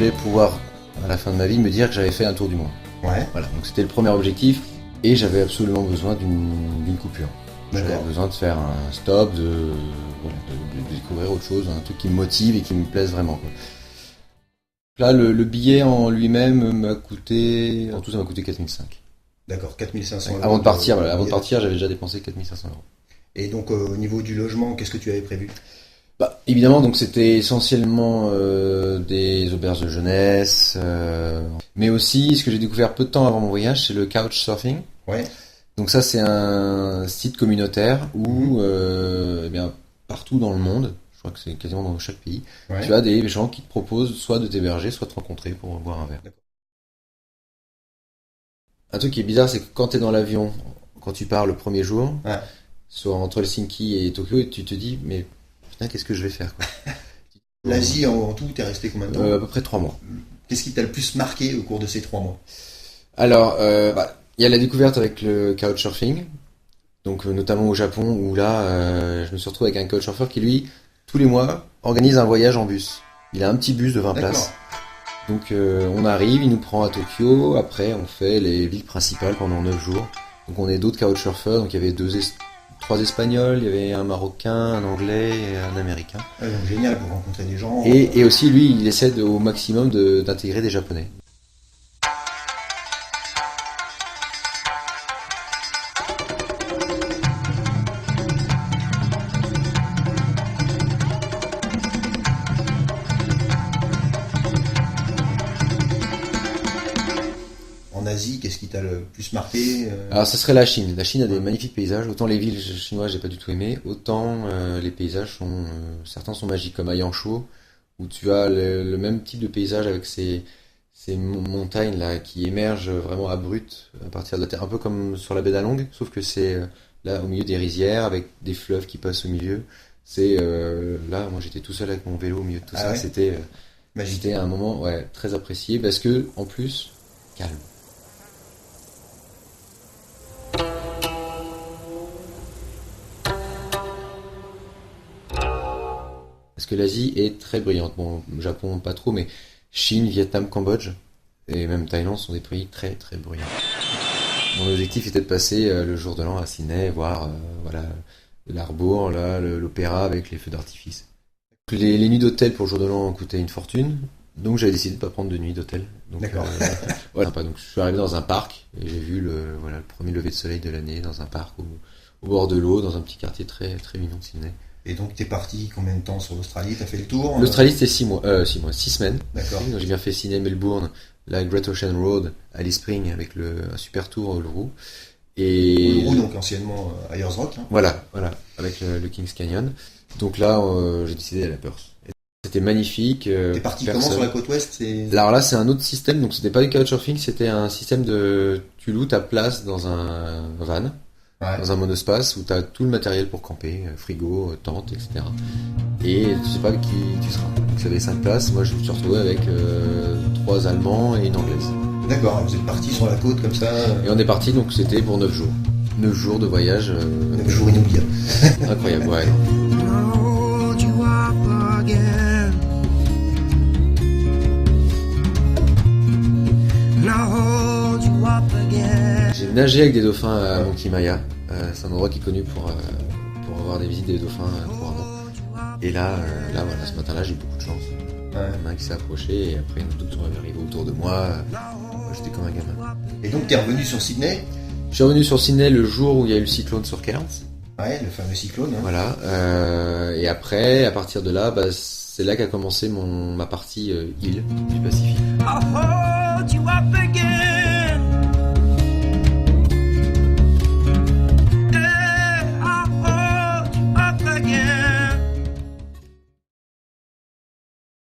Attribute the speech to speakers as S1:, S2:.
S1: voulais pouvoir, à la fin de ma vie, me dire que j'avais fait un tour du monde.
S2: Ouais.
S1: Voilà, donc c'était le premier objectif, et j'avais absolument besoin d'une coupure. J'avais
S2: D'accord.
S1: besoin de faire un stop, de découvrir autre chose, un truc qui me motive et qui me plaise vraiment, quoi. Là, le billet en lui-même m'a coûté, en tout ça m'a coûté 4005.
S2: D'accord, 4500 €.
S1: Avant de partir, voilà, avant de partir, j'avais déjà dépensé 4500 €.
S2: Et donc, au niveau du logement, qu'est-ce que tu avais prévu?
S1: Bah, évidemment, donc c'était essentiellement des auberges de jeunesse, mais aussi ce que j'ai découvert peu de temps avant mon voyage, c'est le couchsurfing.
S2: Ouais.
S1: Donc ça, c'est un site communautaire où, eh bien, partout dans le monde, je crois que c'est quasiment dans chaque pays,
S2: Ouais.
S1: tu as des gens qui te proposent soit de t'héberger, soit de te rencontrer pour boire un verre.
S2: D'accord.
S1: Un truc qui est bizarre, c'est que quand tu es dans l'avion, quand tu pars le premier jour,
S2: Ouais.
S1: entre Helsinki et Tokyo, et tu te dis, mais putain, qu'est-ce que je vais faire, quoi.
S2: L'Asie, en tout, t'es resté combien de temps?
S1: À peu près 3 mois.
S2: Qu'est-ce qui t'a le plus marqué au cours de ces 3 mois?
S1: Alors, il y a la découverte avec le couchsurfing, donc notamment au Japon, où là, je me suis retrouvé avec un couchsurfer qui, lui, tous les mois, organise un voyage en bus. Il a un petit bus de 20
S2: D'accord.
S1: places. Donc on arrive, il nous prend à Tokyo, après on fait les villes principales pendant 9 jours. Donc on est d'autres couchsurfers, donc il y avait 3 Espagnols, il y avait un Marocain, un Anglais et un Américain.
S2: Ouais, donc génial pour rencontrer des gens.
S1: Et aussi lui, il essaie au maximum d'intégrer des Japonais.
S2: En Asie, qu'est-ce qui t'a le plus marqué?
S1: Alors ça serait la Chine. La Chine a des magnifiques paysages. Autant les villes chinoises j'ai pas du tout aimé, autant les paysages sont certains sont magiques, comme à Yangshuo, où tu as le même type de paysage avec ces montagnes là qui émergent vraiment abruptes à partir de la terre, un peu comme sur la baie d'Along, sauf que c'est là au milieu des rizières avec des fleuves qui passent au milieu. C'est là, moi j'étais tout seul avec mon vélo au milieu de tout
S2: Ah
S1: ça.
S2: ouais.
S1: C'était
S2: Magique.
S1: c'était un moment très apprécié parce que en plus calme. Parce que l'Asie est très bruyante. Bon, Japon pas trop, mais Chine, Vietnam, Cambodge et même Thaïlande sont des pays très très bruyants. Mon objectif était de passer le jour de l'an à Sydney, voir voilà l'Arbour, là, l'opéra avec les feux d'artifice. Les nuits d'hôtel pour le jour de l'an coûtaient une fortune, donc j'avais décidé de pas prendre de nuit d'hôtel. Donc,
S2: D'accord.
S1: voilà. Donc je suis arrivé dans un parc et j'ai vu le premier lever de soleil de l'année dans un parc au bord de l'eau, dans un petit quartier très très mignon de Sydney.
S2: Et donc, t'es parti combien de temps sur l'Australie? T'as fait le tour?
S1: L'Australie c'était 6 semaines.
S2: D'accord.
S1: Donc j'ai bien fait Sydney, Melbourne, la Great Ocean Road, Alice Springs avec un super tour au Uluru. Et
S2: Uluru, donc anciennement Ayers Rock. Hein.
S1: voilà, avec le Kings Canyon. Donc là, j'ai décidé d'aller à Perth. Et c'était magnifique.
S2: T'es parti comment sur la côte ouest?
S1: Alors là, c'est un autre système. Donc c'était pas du couchsurfing, c'était un système tu loues ta place dans un van,
S2: Ouais.
S1: dans un monospace où t'as tout le matériel pour camper, frigo, tente, etc. Et tu sais pas avec qui tu seras. Donc ça avait 5 places. Moi, je me suis retrouvé avec 3 Allemands et une Anglaise.
S2: D'accord, vous êtes parti sur la côte comme ça.
S1: Et on est parti, donc c'était pour 9 jours. 9 jours de voyage
S2: 9 jours inoubliables.
S1: incroyable, ouais.
S3: Hold you up again. Now hold you up again.
S1: J'ai nagé avec des dauphins à Monkey-Maya. C'est un endroit qui est connu pour avoir des visites des dauphins couramment. Et là, voilà, ce matin-là, j'ai eu beaucoup de chance.
S2: Ouais.
S1: Il y en a un qui s'est approché et après, d'autres sont arrivés autour de moi. J'étais comme un gamin.
S2: Et donc, t'es revenu sur Sydney?
S1: Je suis revenu sur Sydney le jour où il y a eu le cyclone sur Cairns.
S2: Ouais, le fameux cyclone. Hein.
S1: Voilà. Et après, à partir de là, c'est là qu'a commencé ma partie île du Pacifique.
S3: I'll hold you up again.